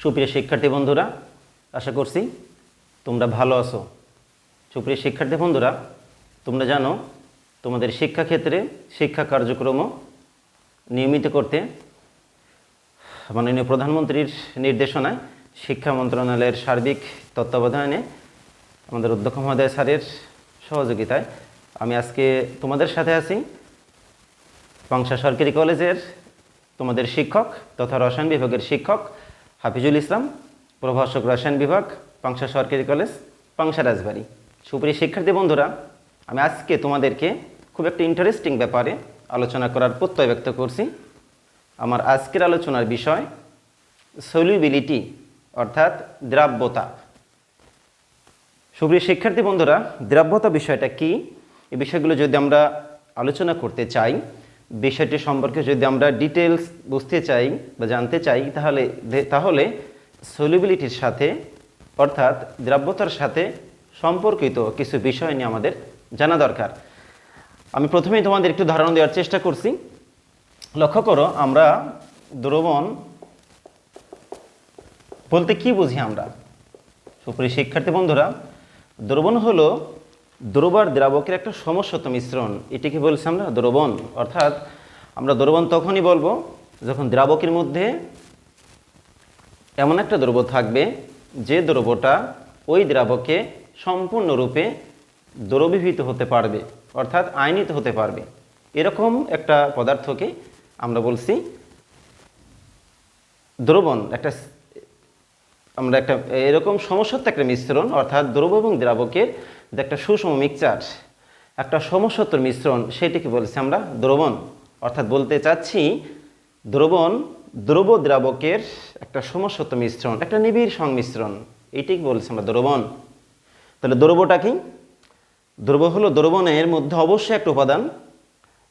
সুপ্রিয় শিক্ষার্থী বন্ধুরা, আশা করছি তোমরা ভালো আছো। সুপ্রিয় শিক্ষার্থী বন্ধুরা, তোমরা জানো তোমাদের শিক্ষাক্ষেত্রে শিক্ষা কার্যক্রম নিয়মিত করতে মাননীয় প্রধানমন্ত্রীর নির্দেশনায় শিক্ষা মন্ত্রণালয়ের সার্বিক তত্ত্বাবধানে আমাদের অধ্যক্ষ মহোদয় স্যারের সহযোগিতায় আমি আজকে তোমাদের সাথে আছি। পাংশা সরকারি কলেজের তোমাদের শিক্ষক তথা রসায়ন বিভাগের শিক্ষক হাফিজুল ইসলাম, প্রভাষক রসায়ন বিভাগ, পাংশা সরকারি কলেজ, পাংশা রাজবাড়ী। সুপ্রিয় শিক্ষার্থী বন্ধুরা, আমি আজকে তোমাদেরকে খুব একটা ইন্টারেস্টিং ব্যাপারে আলোচনা করার প্রত্যয় ব্যক্ত করছি। আমার আজকের আলোচনার বিষয় সলিউবিলিটি অর্থাৎ দ্রাব্যতা। সুপ্রিয় শিক্ষার্থী বন্ধুরা, দ্রাব্যতা বিষয়টা কি, এই বিষয়গুলো যদি আমরা আলোচনা করতে চাই, বিষয়টি সম্পর্কে যদি আমরা ডিটেলস বুঝতে চাই বা জানতে চাই, তাহলে সলিউবিলিটির সাথে অর্থাৎ দ্রাব্যতার সাথে সম্পর্কিত কিছু বিষয় নিয়ে আমাদের জানা দরকার। আমি প্রথমেই তোমাদের একটু ধারণা দেওয়ার চেষ্টা করছি। লক্ষ্য করো, আমরা দ্রবণ বলতে কি বুঝি আমরা? সুপ্রিয় শিক্ষার্থী বন্ধুরা, দ্রবণ হলো দ্রব আর দ্রাবকের একটা সমষ্টিগত মিশ্রণ। এটিকে বলছি আমরা দ্রবণ। অর্থাৎ আমরা দ্রবণ তখনই বলবো যখন দ্রাবকের মধ্যে এমন একটা দ্রব্য থাকবে যে দ্রব্যটা ওই দ্রাবকে সম্পূর্ণরূপে দ্রবীভূত হতে পারবে, অর্থাৎ আয়নিত হতে পারবে। এরকম একটা পদার্থকে আমরা বলছি দ্রবণ। আমরা একটা এরকম সমষ্টিগত একটা মিশ্রণ, অর্থাৎ দ্রব এবং দ্রাবকের যে একটা সুষম মিক্সচার, একটা সমষ্টিগত মিশ্রণ, সেটিকে বলছি আমরা দ্রবণ। অর্থাৎ বলতে চাচ্ছি দ্রবণ দ্রব দ্রাবকের একটা সমষ্টিগত মিশ্রণ, একটা নিবিড় সংমিশ্রণ, এইটিকে বলছি আমরা দ্রবণ। তাহলে দ্রবটা কি? দ্রব হলো দ্রবণের মধ্যে অবশ্যই একটা উপাদান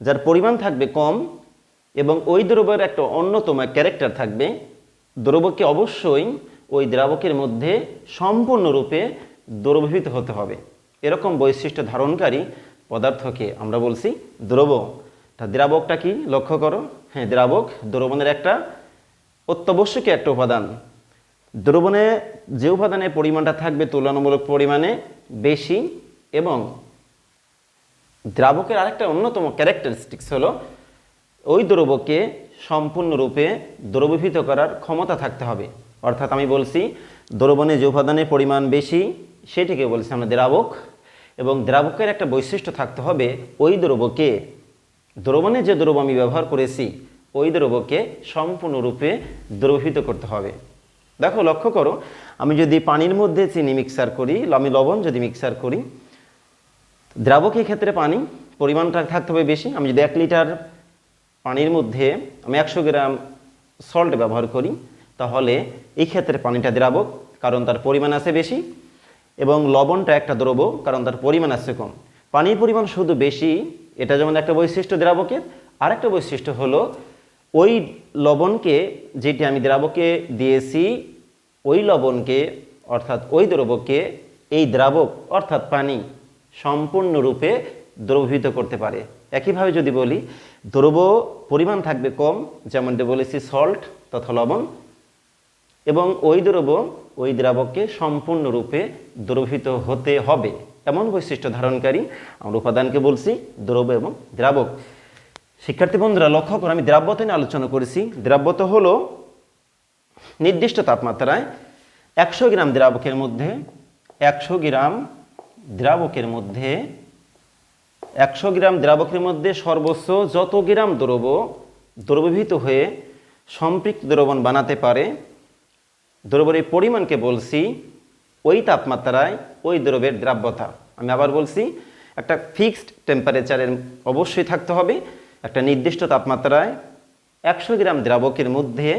যার পরিমাণ থাকবে কম এবং ওই দ্রবের একটা অন্যতম ক্যারেক্টার থাকবে। দ্রবকে অবশ্যই ওই দ্রাবকের মধ্যে সম্পূর্ণরূপে দ্রবীভূত হতে হবে। এরকম বৈশিষ্ট্য ধারণকারী পদার্থকে আমরা বলছি দ্রব। তা দ্রাবকটা কি লক্ষ্য করো। হ্যাঁ, দ্রাবক দ্রবণের একটা অত্যাবশ্যকীয় একটা উপাদান। দ্রবণে যে উপাদানের পরিমাণটা থাকবে তুলনামূলক পরিমাণে বেশি, এবং দ্রাবকের আরেকটা অন্যতম ক্যারেক্টারিস্টিক্স হলো ওই দ্রবকে সম্পূর্ণরূপে দ্রবীভূত করার ক্ষমতা থাকতে হবে। অর্থাৎ আমি বলছি দ্রবণে যে উপাদানের পরিমাণ বেশি সেটিকে বলছি আমরা দ্রাবক, এবং দ্রাবকের একটা বৈশিষ্ট্য থাকতে হবে ওই দ্রবকে, দ্রবণে যে দ্রব আমি ব্যবহার করেছি ওই দ্রবকে সম্পূর্ণরূপে দ্রবীভূত করতে হবে। দেখো, লক্ষ্য করো, আমি যদি পানির মধ্যে চিনি মিক্সার করি, আমি লবণ যদি মিক্সার করি, দ্রাবকের ক্ষেত্রে পানি পরিমাণটা থাকতে হবে বেশি। আমি যদি 1 লিটার পানির মধ্যে আমি 100 গ্রাম সল্ট ব্যবহার করি, তাহলে এই ক্ষেত্রে পানিটা দ্রাবক, কারণ তার পরিমাণ আছে বেশি, এবং লবণটা একটা দ্রব, কারণ তার পরিমাণ আছে কম। পানির পরিমাণ শুধু বেশি, এটা যেমন একটা বৈশিষ্ট্য দ্রাবকের। আরেকটা বৈশিষ্ট্য হলো ওই লবণকে যেটি আমি দ্রাবকে দিয়েছি, ওই লবণকে অর্থাৎ ওই দ্রবকে এই দ্রাবক অর্থাৎ পানি সম্পূর্ণরূপে দ্রবীভূত করতে পারে। একইভাবে যদি বলি দ্রব পরিমাণ থাকবে কম, যেমনটা বলেছি সল্ট তথা লবণ, এবং ওই দ্রব ওই দ্রাবককে সম্পূর্ণরূপে দ্রবীভূত হতে হবে, এমন বৈশিষ্ট্য ধারণকারী আমরা উপাদানকে বলছি দ্রব এবং দ্রাবক। শিক্ষার্থী বন্ধুরা, লক্ষ্য করে আমি দ্রাব্যতা নিয়ে আলোচনা করেছি। দ্রাব্যতা হলো নির্দিষ্ট তাপমাত্রায় 100 গ্রাম দ্রাবকের মধ্যে 100 গ্রাম দ্রাবকের মধ্যে সর্বোচ্চ যত গ্রাম দ্রব দ্রবীভূত হয়ে সম্পৃক্ত দ্রবণ বানাতে পারে, দ্রবের এই পরিমাণকে বলছি ওই তাপমাত্রায় ওই দ্রবের দ্রাব্যতা। আমি আবার বলছি, একটা ফিক্সড টেম্পারেচারের অবশ্যই থাকতে হবে। একটা নির্দিষ্ট তাপমাত্রায় 100 গ্রাম দ্রাবকের মধ্যে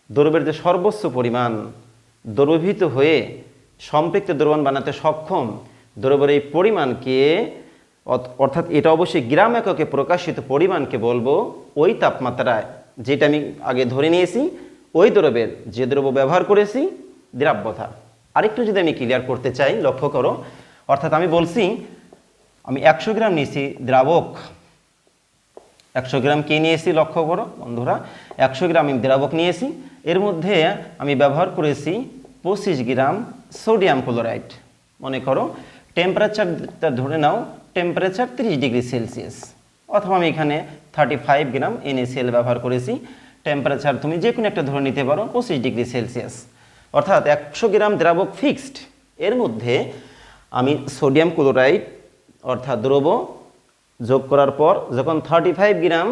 দ্রবের যে সর্বোচ্চ পরিমাণ দ্রবীভূত হয়ে সম্পৃক্ত দ্রবণ বানাতে সক্ষম, দ্রবের এই পরিমাণকে, অর্থাৎ এটা অবশ্যই গ্রাম এককে প্রকাশিত পরিমাণকে বলবো ওই তাপমাত্রায়, যেটা আমি আগে ধরে নিয়েছি ওই দ্রবের যে দ্রব্য ব্যবহার করেছি দ্রাব্যতা। আরেকটু যদি আমি ক্লিয়ার করতে চাই, লক্ষ্য করো, অর্থাৎ আমি বলছি আমি 100 গ্রাম নিয়েছি দ্রাবক, 100 গ্রাম কি নিয়েছি লক্ষ্য করো বন্ধুরা, 100 গ্রাম আমি দ্রাবক নিয়েছি, এর মধ্যে আমি ব্যবহার করেছি 25 গ্রাম সোডিয়াম ক্লোরাইড। মনে করো টেম্পারেচারটা ধরে নাও, টেম্পারেচার 30 ডিগ্রি সেলসিয়াস, অথবা আমি এখানে 35 গ্রাম NaCl ব্যবহার করেছি। টেম্পারেচার তুমি যে কোনো একটা ধরে নিতে পারো 25 ডিগ্রি সেলসিয়াস, অর্থাৎ 100 গ্রাম দ্রাবক ফিক্সড। এর মধ্যে আমি সোডিয়াম ক্লোরাইড অর্থাৎ দ্রব যোগ করার পর যখন 35 গ্রাম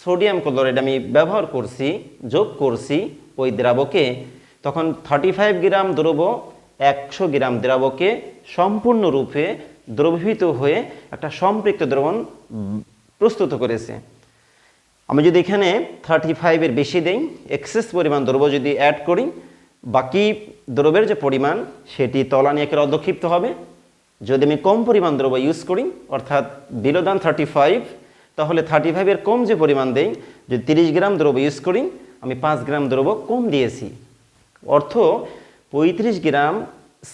সোডিয়াম ক্লোরাইড আমি ব্যবহার করছি, যোগ করছি ওই দ্রাবকে, তখন 35 গ্রাম দ্রব 100 গ্রাম দ্রাবকে সম্পূর্ণরূপে দ্রবীভূত হয়ে একটা সম্পৃক্ত দ্রবণ প্রস্তুত করেছে। আমি যদি এখানে 35-এর বেশি দেই, এক্সেস পরিমাণ দ্রব যদি অ্যাড করি, বাকি দ্রবের যে পরিমাণ সেটি তলানিয়াকের অধক্ষিপ্ত হবে। যদি আমি কম পরিমাণ দ্রব ইউজ করি অর্থাৎ বিলো দ্যান 35, তাহলে 35-এর কম যে পরিমাণ দেই, যদি 30 গ্রাম দ্রব ইউজ করি, আমি 5 গ্রাম দ্রব কম দিয়েছি। অর্থ 35 গ্রাম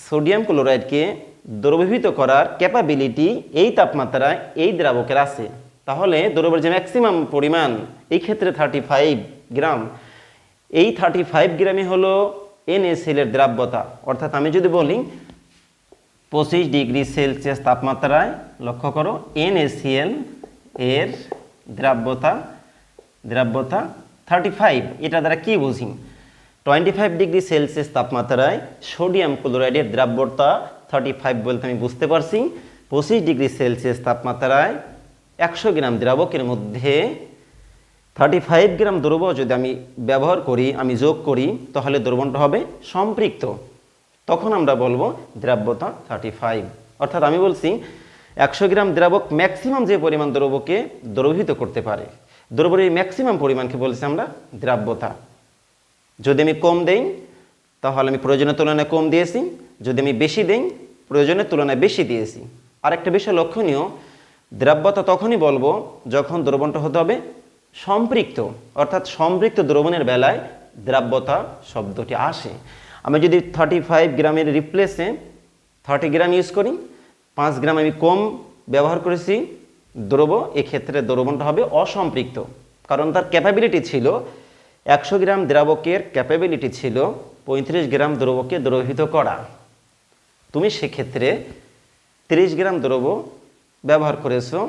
সোডিয়াম ক্লোরাইডকে দ্রবীভূত করার ক্যাপাবিলিটি এই তাপমাত্রায় এই দ্রাবকের আছে। তাহলে দ্রবের যে ম্যাক্সিমাম পরিমাণ এই ক্ষেত্রে 35 গ্রাম, এই 35 গ্রামই হলো NaCl এর দ্রাব্যতা। অর্থাৎ আমি যদি বলি 25 ডিগ্রি সেলসিয়াস তাপমাত্রায় লক্ষ্য করো NaCl এর দ্রাব্যতা 35। এটা দ্বারা কি বুঝি? 25 ডিগ্রি সেলসিয়াস তাপমাত্রায় সোডিয়াম ক্লোরাইডের দ্রাব্যতা 35 বলতে আমি বুঝতে পারছি 25 ডিগ্রি সেলসিয়াস তাপমাত্রায় 100 গ্রাম দ্রাবকের মধ্যে 35 গ্রাম দ্রব যদি আমি ব্যবহার করি, আমি যোগ করি, তাহলে দ্রবণটা হবে সম্পৃক্ত। তখন আমরা বলবো দ্রাব্যতা 35। অর্থাৎ আমি বলছি 100 গ্রাম দ্রাবক ম্যাক্সিমাম যে পরিমাণ দ্রবকে দ্রবীভূত করতে পারে, দ্রবের এই ম্যাক্সিমাম পরিমাণকে বলছি আমরা দ্রাব্যতা। যদি আমি কম দেই তাহলে আমি প্রয়োজনের তুলনায় কম দিয়েছি, যদি আমি বেশি দেই প্রয়োজনের তুলনায় বেশি দিয়েছি। আরেকটা বিষয় লক্ষণীয়, দ্রাব্যতা তখনই বলবো যখন দ্রবণটা হতে হবে সম্পৃক্ত, অর্থাৎ সম্পৃক্ত দ্রবণের বেলায় দ্রাব্যতা শব্দটি আসে। আমি যদি 35 গ্রামের রিপ্লেসে 30 গ্রাম ইউজ করি, 5 গ্রাম আমি কম ব্যবহার করেছি দ্রব, এক্ষেত্রে দ্রবণটা হবে অসম্পৃক্ত। কারণ তার ক্যাপাবিলিটি ছিল 100 গ্রাম দ্রাবকের ক্যাপাবিলিটি ছিল 35 গ্রাম দ্রবকে দ্রবীভূত করা। তুমি সেক্ষেত্রে 30 গ্রাম দ্রব ব্যবহার করেছো,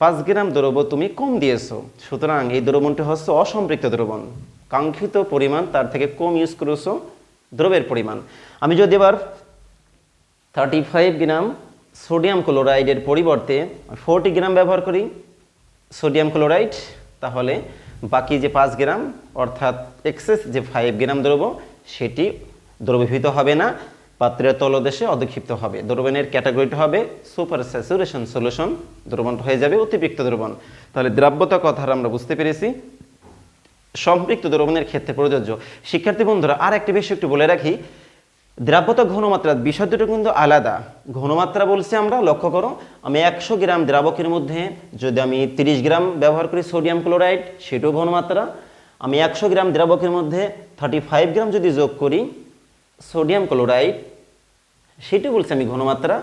5 গ্রাম দ্রব তুমি কম দিয়েছো, সুতরাং এই দ্রবণটি হচ্ছে অসম্পৃক্ত দ্রবণ। কাঙ্ক্ষিত পরিমাণ তার থেকে কম ইউজ করেছো দ্রবের পরিমাণ। আমি যদি এবার 35 গ্রাম সোডিয়াম ক্লোরাইডের পরিবর্তে 40 গ্রাম ব্যবহার করি সোডিয়াম ক্লোরাইড, তাহলে বাকি যে 5 গ্রাম অর্থাৎ এক্সেস যে 5 গ্রাম দ্রব সেটি দ্রবীভূত হবে না, পাত্রের তলদেশে অধক্ষিপ্ত হবে। দ্রবণের ক্যাটাগরিটা হবে সুপার স্যাচুরেশন সলিউশন, দ্রবণটা হয়ে যাবে অতিরিক্ত দ্রবণ। তাহলে দ্রাব্যতা কথা আমরা বুঝতে পেরেছি, সম্পৃক্ত দ্রবণের ক্ষেত্রে প্রযোজ্য। শিক্ষার্থী বন্ধুরা আর একটি বিষয় একটু বলে রাখি, দ্রাব্যতা ঘনমাত্রা বিষয় দুটো কিন্তু আলাদা। ঘনমাত্রা বলছি আমরা, লক্ষ্য করো আমি 100 গ্রাম দ্রাবকের মধ্যে যদি আমি 30 গ্রাম ব্যবহার করি সোডিয়াম ক্লোরাইড, সেটাও ঘনমাত্রা। আমি 100 গ্রাম দ্রাবকের মধ্যে 35 গ্রাম যদি যোগ করি সোডিয়াম ক্লোরাইড, সেটি বলছি আমি ঘনমাত্রা।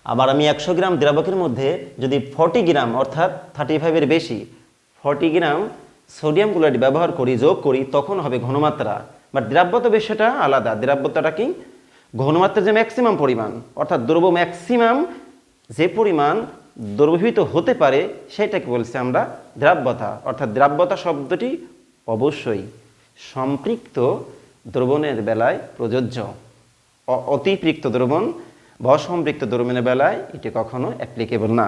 আবার আমি 100 গ্রাম দ্রাবকের মধ্যে যদি 40 গ্রাম অর্থাৎ 35-এর বেশি 40 গ্রাম সোডিয়াম ক্লোরাইড ব্যবহার করি, যোগ করি, তখন হবে ঘনমাত্রা। বাট দ্রাব্যতা বিষয়টা আলাদা। দ্রাব্যতাটা কি? ঘনমাত্রার যে ম্যাক্সিমাম পরিমাণ অর্থাৎ দ্রব ম্যাক্সিমাম যে পরিমাণ দ্রবীভূত হতে পারে সেটাকে বলছি আমরা দ্রাব্যতা। অর্থাৎ দ্রাব্যতা শব্দটি অবশ্যই সম্পৃক্ত দ্রবণের বেলায় প্রযোজ্য। অতিপৃক্ত দ্রবণ বা অসম্পৃক্ত দ্রবণের বেলায় এটি কখনো অ্যাপ্লিকেবল না।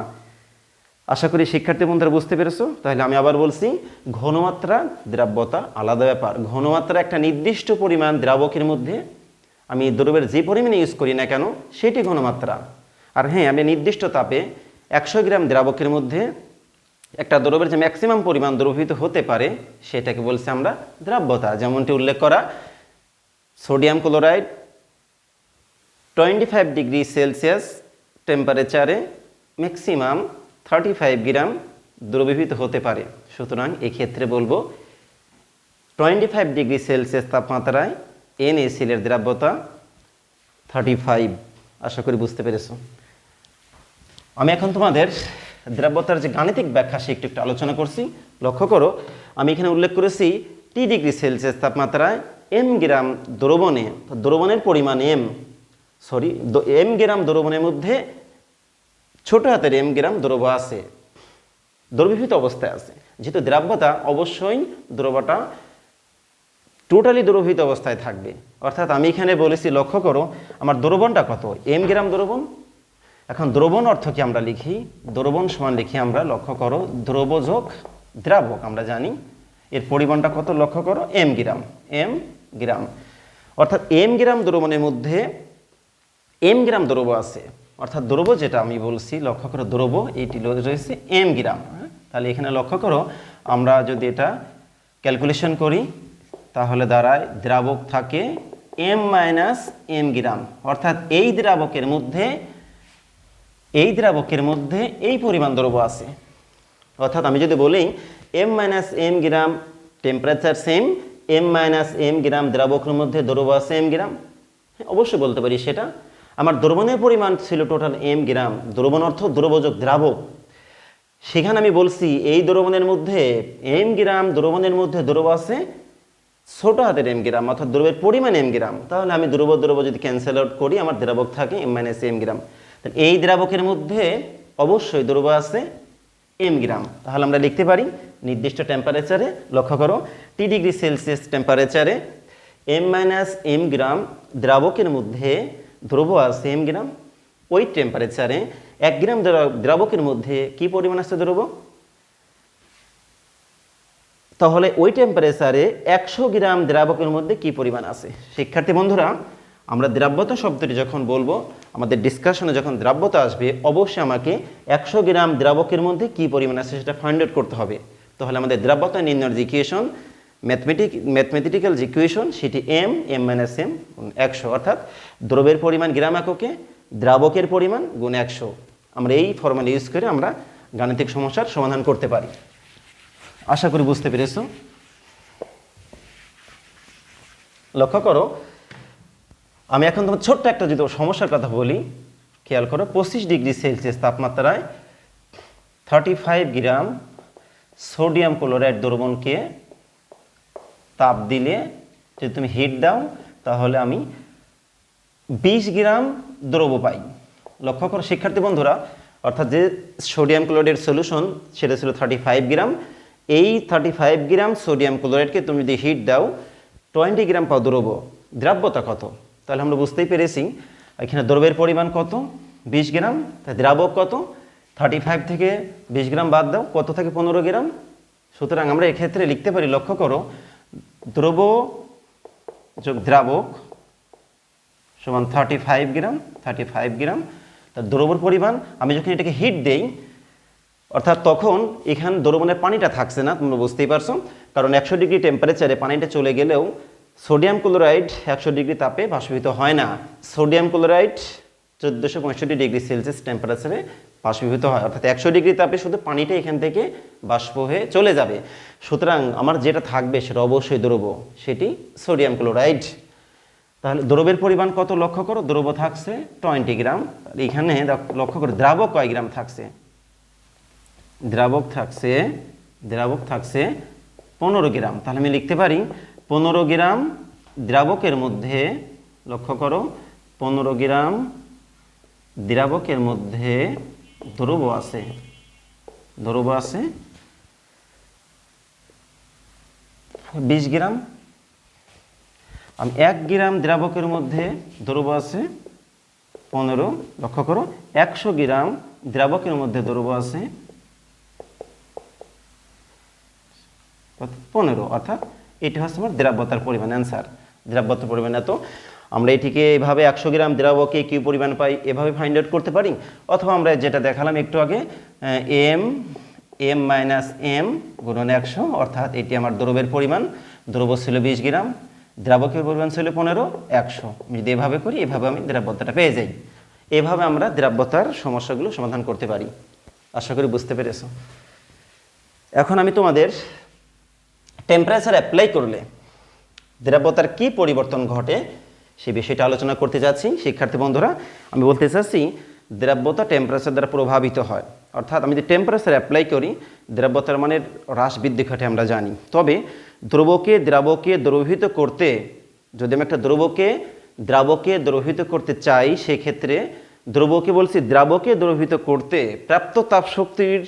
আশা করি শিক্ষার্থী বন্ধুরা বুঝতে পেরেছো। তাহলে আমি আবার বলছি, ঘনমাত্রা দ্রাব্যতা আলাদা ব্যাপার। ঘনমাত্রা একটা নির্দিষ্ট পরিমাণ দ্রাবকের মধ্যে আমি দ্রবের যে পরিমাণে ইউজ করি না কেন সেটি ঘনমাত্রা। আর হ্যাঁ, আমি নির্দিষ্ট তাপে 100 গ্রাম দ্রাবকের মধ্যে একটা দ্রবের যে ম্যাক্সিমাম পরিমাণ দ্রবীভূত হতে পারে সেটাকে বলছি আমরা দ্রাব্যতা। যেমনটি উল্লেখ করা, সোডিয়াম ক্লোরাইড 25 ডিগ্রি সেলসিয়াস টেম্পারেচারে ম্যাক্সিমাম 35 গ্রাম দ্রবীভূত হতে পারে। সুতরাং এক্ষেত্রে বলবো 25 ডিগ্রি সেলসিয়াস তাপমাত্রায় NaCl এর দ্রাব্যতা 35। আশা করি বুঝতে পেরেছো। আমি এখন তোমাদের দ্রাব্যতার যে গাণিতিক ব্যাখ্যা সে একটু একটু আলোচনা করছি। লক্ষ্য করো, আমি এখানে উল্লেখ করেছি টি ডিগ্রি সেলসিয়াস তাপমাত্রায় এম গ্রাম দ্রবণে, দ্রবণের পরিমাণ এম গ্রাম দ্রবণের মধ্যে ছোট হাতের এম গ্রাম দ্রব আছে, দ্রবীভূত অবস্থায় আছে। যেহেতু দ্রাব্যতা, অবশ্যই দ্রবটা টোটালি দ্রবীভূত অবস্থায় থাকবে। অর্থাৎ আমি এখানে বলেছি, লক্ষ্য করো আমার দ্রবণটা কত, এম গ্রাম দ্রবণ। এখন দ্রবণ অর্থ কি আমরা লিখি, দ্রবণ সমান লিখি আমরা, লক্ষ্য করো দ্রব যোগ দ্রাবক, আমরা জানি এর পরিমাণটা কত, লক্ষ্য করো এম গ্রাম। অর্থাৎ এম গ্রাম দ্রবণের মধ্যে এম গ্রাম দ্রব আছে, অর্থাৎ দ্রব যেটা আমি বলছি, লক্ষ্য করো দ্রব এইটি রয়েছে এম গ্রাম। তাহলে এখানে লক্ষ্য করো, আমরা যদি এটা ক্যালকুলেশন করি তাহলে দাঁড়ায় দ্রাবক থাকে এম মাইনাস এম গ্রাম। অর্থাৎ এই দ্রাবকের মধ্যে এই পরিমাণ দ্রব আছে। অর্থাৎ আমি যদি বলি m minus m gram, temperature same, m minus m gram দ্রাবকের মধ্যে দ্রব আছে এম গ্রাম, অবশ্যই বলতে পারি সেটা। আমার দ্রবণের পরিমাণ ছিল টোটাল এম গ্রাম, দ্রবণ অর্থ দ্রবযোগ দ্রাবক। সেখানে আমি বলছি এই দ্রবণের মধ্যে এম গ্রাম দ্রবণের মধ্যে দ্রব আছে ছোট হাতের এম গ্রাম, অর্থাৎ দ্রবের পরিমাণ এম গ্রাম। তাহলে আমি দ্রব যদি ক্যান্সেল আউট করি, আমার দ্রাবক থাকে এম মাইনাস এম গ্রাম। এই দ্রাবকের মধ্যে অবশ্যই দ্রব আছে এম গ্রাম। তাহলে আমরা লিখতে পারি নির্দিষ্ট টেম্পারেচারে, লক্ষ্য করো টি ডিগ্রি সেলসিয়াস টেম্পারেচারে এম মাইনাস এম গ্রাম দ্রাবকের মধ্যে দ্রব আছে এম গ্রাম। ওই টেম্পারেচারে 1 গ্রাম দ্রাবকের মধ্যে কি পরিমাণ আছে দ্রব, তাহলে ওই টেম্পারেচারে 100 গ্রাম দ্রাবকের মধ্যে কি পরিমাণ আছে। শিক্ষার্থী বন্ধুরা, আমরা দ্রাব্যতা শব্দটি যখন বলবো, আমাদের ডিসকাশনে যখন দ্রাব্যতা আসবে, অবশ্যই আমাকে 100 গ্রাম দ্রাবকের মধ্যে কি পরিমাণ আছে সেটা ফাইন্ড আউট করতে হবে। তাহলে আমাদের দ্রাব্যতা নির্ণয়ের যে ইকুয়েশন, ম্যাথমেটিক্যাল যে ইকুয়েশন, সেটি এম মাইনাস এম 100, অর্থাৎ দ্রবের পরিমাণ গ্রাম এককে, দ্রাবকের পরিমাণ গুণ 100। আমরা এই ফর্মুলা ইউজ করে আমরা গাণিতিক সমস্যার সমাধান করতে পারি। আশা করি বুঝতে পেরেছো। লক্ষ্য করো, আমি এখন তোমার ছোট্ট একটা যদি সমস্যার কথা বলি, খেয়াল করো 25 ডিগ্রি সেলসিয়াস তাপমাত্রায় 35 গ্রাম সোডিয়াম ক্লোরাইড দ্রবণকে তাপ দিলে যদি তুমি হিট দাও, তাহলে আমি 20 গ্রাম দ্রব পাই। লক্ষ্য করো শিক্ষার্থী বন্ধুরা, অর্থাৎ যে সোডিয়াম ক্লোরাইডের সলিউশন সেটা ছিল 35 গ্রাম। এই 35 গ্রাম সোডিয়াম ক্লোরাইডকে তুমি যদি হিট দাও 20 গ্রাম পাও দ্রব। দ্রাব্যতা কত? তাহলে আমরা বুঝতেই পেরেছি এখানে দ্রবের পরিমাণ কত, 20 গ্রাম। তাই দ্রাবক কত, 35 থেকে 20 গ্রাম বাদ দাও, কত থাকে 15 গ্রাম। সুতরাং আমরা এক্ষেত্রে লিখতে পারি, লক্ষ্য করো দ্রব যোগ দ্রাবক সমান 35 গ্রাম। তার দ্রবর পরিমাণ, আমি যখন এটাকে হিট দেই, অর্থাৎ তখন এখানে দ্রবণের পানিটা থাকছে না, তোমরা বুঝতেই পারছো, কারণ 100 ডিগ্রি টেম্পারেচারে পানিটা চলে গেলেও সোডিয়াম ক্লোরাইড 100 ডিগ্রি তাপে বাষ্পীভূত হয় না। সোডিয়াম ক্লোরাইড 1465 ডিগ্রি সেলসিয়াস টেম্পারেচারে বাষ্পীভূত হয়, অর্থাৎ 100 ডিগ্রি তাপে শুধু পানিটা এখান থেকে বাষ্প হয়ে চলে যাবে। সুতরাং আমার যেটা থাকবে সেটা অবশ্যই দ্রব, সেটি সোডিয়াম ক্লোরাইড। তাহলে দ্রবের পরিমাণ কত লক্ষ্য করো, দ্রব থাকছে 20 গ্রাম। এখানে লক্ষ্য করো দ্রাবক কয় গ্রাম থাকছে, দ্রাবক থাকছে 15 গ্রাম। তাহলে আমি লিখতে পারি 15 গ্রাম দ্রাবকের মধ্যে, লক্ষ্য করো 15 গ্রাম দ্রাবকের মধ্যে দ্রব আছে 20 গ্রাম। আমি 1 গ্রাম দ্রাবকের মধ্যে দ্রব আছে 15, লক্ষ্য করো 100 গ্রাম দ্রাবকের মধ্যে দ্রব আছে 15, অর্থাৎ এটি হচ্ছে আমার দ্রাব্যতার পরিমাণ। অ্যান্সার দ্রাব্যতার পরিমাণ এত। আমরা এটিকে এভাবে 100 গ্রাম দ্রাবকে কি পরিমাণ পাই এভাবে ফাইন্ড আউট করতে পারি, অথবা আমরা যেটা দেখালাম একটু আগে এম মাইনাস এম গুণন 100, অর্থাৎ এটি আমার দ্রবের পরিমাণ। দ্রব ছিল 20 গ্রাম, দ্রাবকের পরিমাণ ছিল 15, 100। যদি এভাবে করি, এভাবে আমি দ্রাব্যতাটা পেয়ে যাই। এভাবে আমরা দ্রাব্যতার সমস্যাগুলো সমাধান করতে পারি। আশা করি বুঝতে পেরেছো। এখন আমি তোমাদের টেম্পারেচার অ্যাপ্লাই করলে দ্রাব্যতার কি পরিবর্তন ঘটে সে বিষয়টা আলোচনা করতে যাচ্ছি। শিক্ষার্থী বন্ধুরা, আমি বলতে চাচ্ছি দ্রাব্যতা টেম্পারেচার দ্বারা প্রভাবিত হয়। অর্থাৎ আমি যদি টেম্পারেচার অ্যাপ্লাই করি দ্রাব্যতার মানের হ্রাস বৃদ্ধি ঘটে আমরা জানি। তবে দ্রবকে দ্রবীভূত করতে, যদি আমি একটা দ্রাবকে দ্রবীভূত করতে চাই, সেক্ষেত্রে দ্রাবকে দ্রবীভূত করতে প্রাপ্ত তাপশক্তির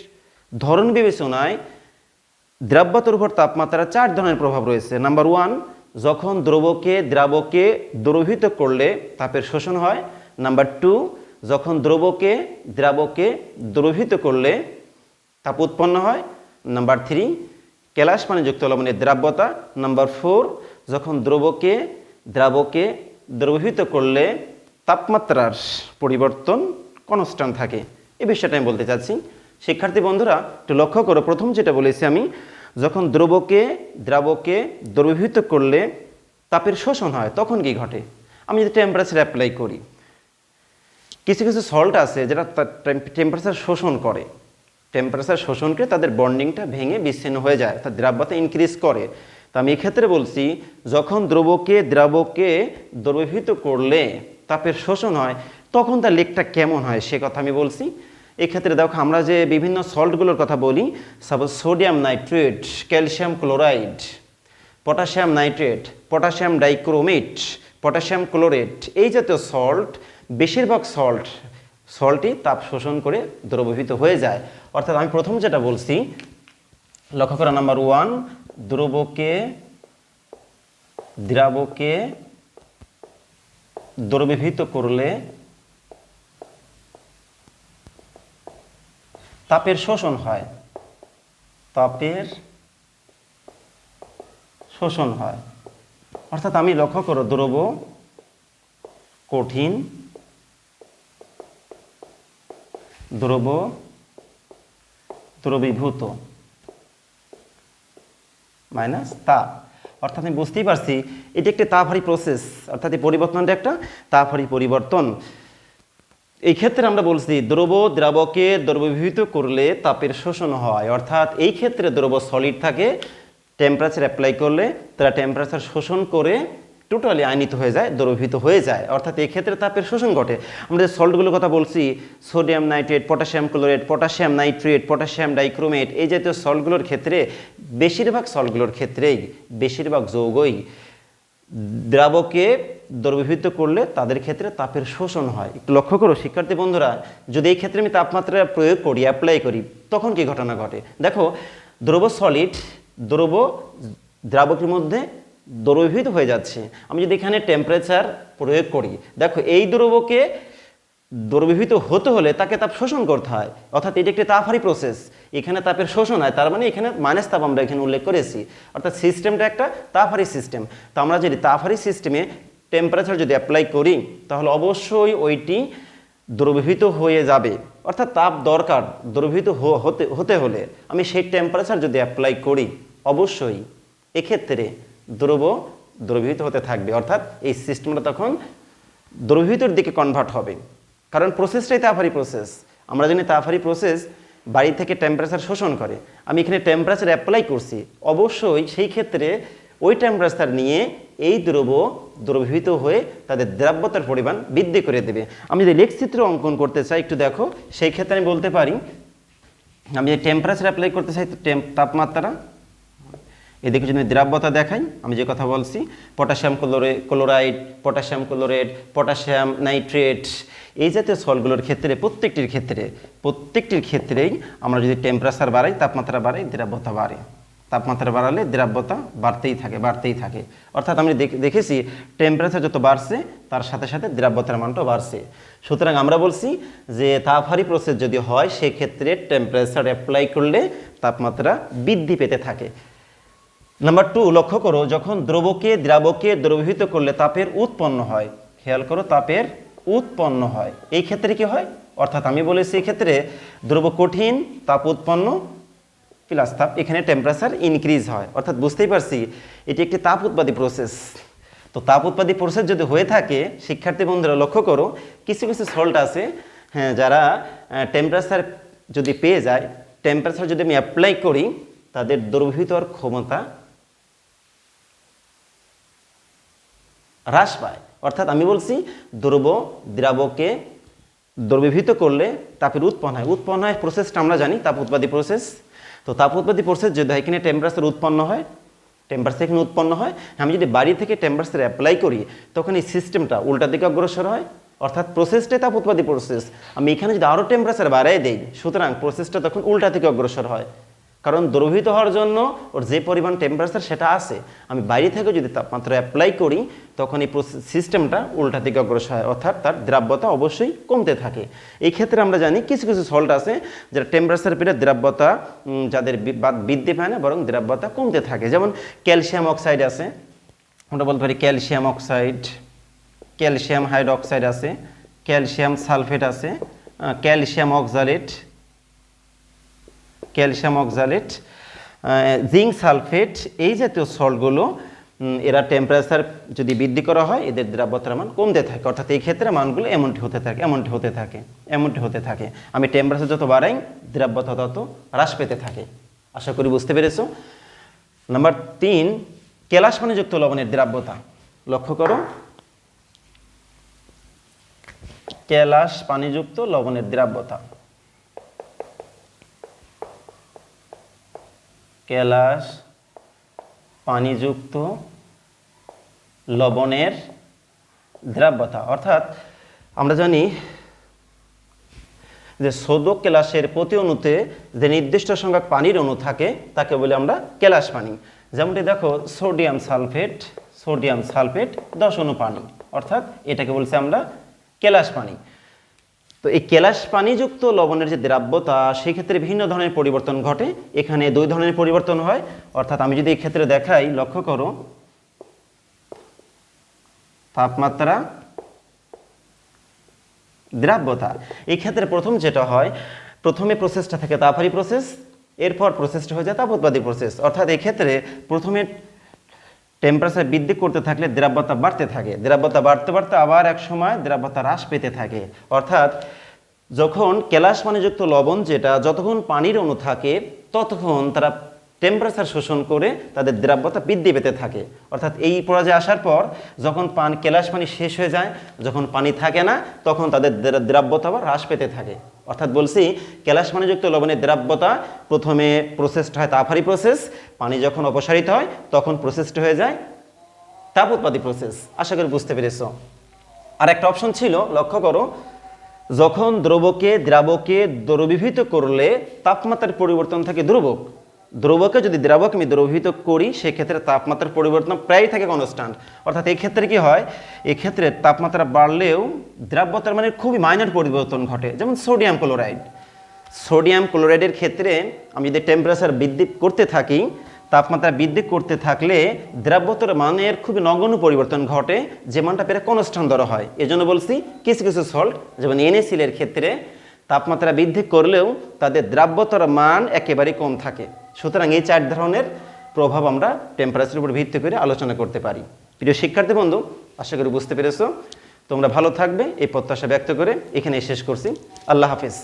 ধরন বিবেচনায় দ্রাব্যতার উপর তাপমাত্রার 4 ধরনের প্রভাব রয়েছে। নাম্বার 1, যখন দ্রবকে দ্রবীভূত করলে তাপের শোষণ হয়। নাম্বার 2, যখন দ্রবকে দ্রবীভূত করলে তাপ উৎপন্ন হয়। নাম্বার 3, কেলাস পানিযুক্ত লবণের দ্রাব্যতা। নাম্বার 4, যখন দ্রবকে দ্রবীভূত করলে তাপমাত্রার পরিবর্তন কনস্ট্যান্ট থাকে। এই বিষয়টা আমি বলতে চাচ্ছি। শিক্ষার্থী বন্ধুরা একটু লক্ষ্য করো, প্রথম যেটা বলেছি আমি, যখন দ্রবকে দ্রবীভূত করলে তাপের শোষণ হয় তখন কি ঘটে। আমি যদি টেম্পারেচার অ্যাপ্লাই করি, কিছু সল্ট আছে যেটা টেম্পারেচার শোষণ করে, তাদের বন্ডিংটা ভেঙে বিচ্ছিন্ন হয়ে যায়, তার দ্রাব্যতা ইনক্রিজ করে। তো আমি এক্ষেত্রে বলছি যখন দ্রবকে দ্রবীভূত করলে তাপের শোষণ হয় তখন তার লেকটা কেমন হয় সে কথা আমি বলছি। এক্ষেত্রে দেখো আমরা যে বিভিন্ন সল্টগুলোর কথা বলি, suppose sodium nitrate, calcium chloride, potassium nitrate, potassium dichromate, potassium chlorate, এই জাতীয় সল্ট, বেশিরভাগ সল্টই তাপ শোষণ করে দ্রবীভূত হয়ে যায়। অর্থাৎ আমি প্রথম যেটা বলছি, লক্ষ্য করা, নাম্বার 1, দ্রবকে দ্রবীভূত করলে তাপের শোষণ হয়। অর্থাৎ আমি লক্ষ্য করো, দ্রব কঠিন, দ্রবীভূত মাইনাস তাপ। অর্থাৎ আমি বুঝতেই পারছি এটি একটি তাপহারী প্রসেস, অর্থাৎ এই পরিবর্তনটা একটা তাপহারী পরিবর্তন। এই ক্ষেত্রে আমরা বলছি দ্রবকে দ্রবীভূত করলে তাপের শোষণ হয়। অর্থাৎ এই ক্ষেত্রে দ্রব সলিড থাকে, টেম্পারেচার অ্যাপ্লাই করলে তারা টেম্পারেচার শোষণ করে টোটালি আয়নিত হয়ে যায়, দ্রবীভূত হয়ে যায়। অর্থাৎ এই ক্ষেত্রে তাপের শোষণ ঘটে। আমরা যে সল্টগুলোর কথা বলছি, sodium nitrate, potassium chlorate, potassium nitrate, potassium dichromate, এই জাতীয় সল্টগুলোর ক্ষেত্রে বেশিরভাগ যৌগই দ্রাবকে দ্রবীভূত করলে তাদের ক্ষেত্রে তাপের শোষণ হয়। একটু লক্ষ্য করো শিক্ষার্থী বন্ধুরা, যদি এই ক্ষেত্রে আমি তাপমাত্রা প্রয়োগ করি, অ্যাপ্লাই করি, তখন কি ঘটনা ঘটে। দেখো, দ্রাবকের মধ্যে দ্রবীভূত হয়ে যাচ্ছে। আমি যদি এখানে টেম্পারেচার প্রয়োগ করি, দেখো এই দ্রবকে দ্রবীভূত হতে হলে তাকে তাপ শোষণ করতে হয়। অর্থাৎ এটি একটি তাপহারী প্রসেস, এখানে তাপের শোষণ হয়, তার মানে এখানে মাইনাস তাপ আমরা এখানে উল্লেখ করেছি। অর্থাৎ সিস্টেমটা একটা তাপহারী সিস্টেম। তো আমরা যদি তাপহারী সিস্টেমে টেম্পারেচার যদি অ্যাপ্লাই করি তাহলে অবশ্যই ওইটি দ্রবীভূত হয়ে যাবে। অর্থাৎ তাপ দরকার দ্রবীভূত হতে হলে, আমি সেই টেম্পারেচার যদি অ্যাপ্লাই করি অবশ্যই এক্ষেত্রে দ্রবীভূত হতে থাকবে। অর্থাৎ এই সিস্টেমটা তখন দ্রবীভূতর দিকে কনভার্ট হবে, কারণ প্রসেসটাই তাপহারী প্রসেস। আমরা জানি তাপহারী প্রসেস বাড়ি থেকে টেম্পারেচার শোষণ করে। আমি এখানে টেম্পারেচার অ্যাপ্লাই করছি, অবশ্যই সেই ক্ষেত্রে ওই টেম্পারেচার নিয়ে এই দ্রবীভূত হয়ে তাদের দ্রাব্যতার পরিমাণ বৃদ্ধি করে দেবে। আমি যদি লেখচিত্র অঙ্কন করতে চাই, একটু দেখো, সেই ক্ষেত্রে আমি বলতে পারি, আমি যে টেম্পারেচার অ্যাপ্লাই করতে চাই, তাপমাত্রা, এদিকে যদি দ্রাব্যতা দেখাই, আমি যে কথা বলছি, potassium chloride, potassium chlorate, potassium nitrate, এই জাতীয় সল্টগুলোর ক্ষেত্রে প্রত্যেকটির ক্ষেত্রেই আমরা যদি টেম্পারেচার বাড়াই, তাপমাত্রা বাড়াই, দ্রাব্যতা বাড়ে। তাপমাত্রা বাড়ালে দ্রাব্যতা বাড়তেই থাকে। অর্থাৎ আমি দেখেছি টেম্পারেচার যত বাড়ছে তার সাথে সাথে দ্রাব্যতার মানটাও বাড়ছে। সুতরাং আমরা বলছি যে তাপহারী প্রসেস যদি হয় সেক্ষেত্রে টেম্পারেচার অ্যাপ্লাই করলে তাপমাত্রা বৃদ্ধি পেতে থাকে। নাম্বার 2, লক্ষ্য করো, যখন দ্রবকে দ্রবীভূত করলে তাপের উৎপন্ন হয়। খেয়াল করো, তাপের উৎপন্ন হয়। এই ক্ষেত্রে কি হয়? অর্থাৎ আমি বলেছি এক্ষেত্রে দ্রব কঠিন, তাপ উৎপন্ন প্লাস তাপ, এখানে টেম্পারেচার ইনক্রিজ হয়। অর্থাৎ বুঝতেই পারছি এটি একটি তাপ উৎপাদী প্রসেস। তো তাপ উৎপাদী প্রসেস যদি হয়ে থাকে, শিক্ষার্থী বন্ধুরা লক্ষ্য করো, কিছু সল্ট আছে, হ্যাঁ, যারা টেম্পারেচার যদি পেয়ে যায়, টেম্পারেচার যদি আমি অ্যাপ্লাই করি, তাদের দ্রবীভূত হওয়ার ক্ষমতা হ্রাস পায়। অর্থাৎ আমি বলছি দ্রবকে দ্রবীভূত করলে তাপের উৎপন্ন হয় প্রসেসটা আমরা জানি তাপ উৎপাদী প্রসেস। তো তাপ উৎপাদী প্রসেস যদি এখানে টেম্পারেচার উৎপন্ন হয়, টেম্পারেচার এখানে উৎপন্ন হয়, আমি যদি বাড়ি থেকে টেম্পারেচার অ্যাপ্লাই করি তখন এই সিস্টেমটা উল্টা দিকে অগ্রসর হয়, অর্থাৎ প্রসেসটাই তাপ উৎপাদী প্রসেস। আমি এখানে যদি আরও টেম্পারেচার বাড়াই দেই, সুতরাং প্রসেসটা তখন উল্টা দিকে অগ্রসর হয়, কারণ দ্রবীভূত হওয়ার জন্য ওর যে পরিমাণ টেম্পারেচার সেটা আছে, আমি বাইরে থেকে যদি তাপমাত্রা অ্যাপ্লাই করি তখন এই সিস্টেমটা উল্টা দিকে অগ্রসর হয়, অর্থাৎ তার দ্রাব্যতা অবশ্যই কমতে থাকে। এই ক্ষেত্রে আমরা জানি কিছু কিছু সল্ট আছে যারা টেম্পারেচার বেড়ে দ্রাব্যতা যাদের বৃদ্ধি পায় না বরং দ্রাব্যতা কমতে থাকে, যেমন ক্যালসিয়াম অক্সাইড আছে, আমরা বলতে পারি ক্যালসিয়াম অক্সাইড, ক্যালসিয়াম হাইড্রোক্সাইড আছে, ক্যালসিয়াম সালফেট আছে, calcium oxalate, calcium oxalate, zinc sulphate, এই জাতীয় সল্টগুলো এরা টেম্পারেচার যদি বৃদ্ধি করা হয় এদের দ্রাব্যতার মান কমতে থাকে, অর্থাৎ এই ক্ষেত্রে মানগুলো এমনটি হতে থাকে। আমি টেম্পারেচার যত বাড়াই দ্রাব্যতা তত হ্রাস পেতে থাকে। আশা করি বুঝতে পেরেছো। নাম্বার 3, কেলাস পানিযুক্ত লবণের দ্রাব্যতা। লক্ষ্য করো, কেলাস পানিযুক্ত লবণের দ্রাব্যতা, কেলাস পানিযুক্ত লবণের দ্রাব্যতা, অর্থাৎ আমরা জানি যে সোডিক কেলাসের প্রতি অণুতে যে নির্দিষ্ট সংখ্যক পানির অণু থাকে তাকে বলি আমরা কেলাস পানি। যেমনটি দেখো সোডিয়াম সালফেট 10 অণু পানি, অর্থাৎ এটাকে বলছি আমরা কেলাস পানি। তো এই কেলাস পানিযুক্ত লবণের যে দ্রাব্যতা সেক্ষেত্রে বিভিন্ন ধরনের পরিবর্তন ঘটে। এখানে 2 ধরনের পরিবর্তন হয়, অর্থাৎ আমি যদি এই ক্ষেত্রে দেখাই, লক্ষ্য করো, তাপমাত্রা, দ্রাব্যতা। এই ক্ষেত্রে প্রথম যেটা হয়, প্রথমে প্রসেসটা থাকে তাপহারী প্রসেস, এরপর প্রসেসটা হয়ে যায় তাপ উৎপাদী প্রসেস। অর্থাৎ এই ক্ষেত্রে প্রথমে টেম্পারেচার বৃদ্ধি করতে থাকলে দ্রাব্যতা বাড়তে থাকে, দ্রাব্যতা বাড়তে আবার এক সময় দ্রাব্যতা হ্রাস পেতে থাকে। অর্থাৎ যখন কেলাস পানিযুক্ত লবণ যেটা যতক্ষণ পানির অণু থাকে ততক্ষণ তারা টেম্পারেচার শোষণ করে তাদের দ্রাব্যতা বৃদ্ধি পেতে থাকে। অর্থাৎ এই পর্যায়ে আসার পর যখন কেলাস পানি শেষ হয়ে যায়, যখন পানি থাকে না, তখন তাদের দ্রাব্যতা আবার হ্রাস পেতে থাকে। অর্থাৎ বলছি কেলাস পানিযুক্ত লবণের দ্রাব্যতা প্রথমে প্রসেসটা হয় তাপহারী প্রসেস, পানি যখন অপসারিত হয় তখন প্রসেসটা হয়ে যায় তাপ উৎপাদী প্রসেস। আশা করি বুঝতে পেরেছো। আর একটা অপশন ছিল, লক্ষ্য করো, যখন দ্রবকে দ্রবীভূত করলে তাপমাত্রার পরিবর্তন থাকে দ্রবকে যদি দ্রাবক আমি দ্রবীভূত করি সেক্ষেত্রে তাপমাত্রার পরিবর্তন প্রায় থাকে কনস্ট্যান্ট। অর্থাৎ এই ক্ষেত্রে কি হয়, এই ক্ষেত্রে তাপমাত্রা বাড়লেও দ্রাব্যতার মানে খুবই মাইনর পরিবর্তন ঘটে। যেমন সোডিয়াম ক্লোরাইডের ক্ষেত্রে আমি যদি টেম্পারেচার বৃদ্ধি করতে থাকি, তাপমাত্রা বৃদ্ধি করতে থাকলে দ্রাব্যতার মানের খুবই নগণ্য পরিবর্তন ঘটে, যে মানটা প্রায় কনস্ট্যান্ট ধরা হয়। এজন্য বলছি কিছু কিছু সল্ট যেমন NaCl এর ক্ষেত্রে তাপমাত্রা বৃদ্ধি করলেও তাদের দ্রাব্যতার মান একেবারেই কম থাকে। সুতরাং এই 4 ধরনের প্রভাব আমরা টেম্পারেচারের উপর ভিত্তি করে আলোচনা করতে পারি। প্রিয় শিক্ষার্থী বন্ধু, আশা করি বুঝতে পেরেছো। তোমরা ভালো থাকবে এই প্রত্যাশা ব্যক্ত করে এখানে শেষ করছি। আল্লাহ হাফেজ।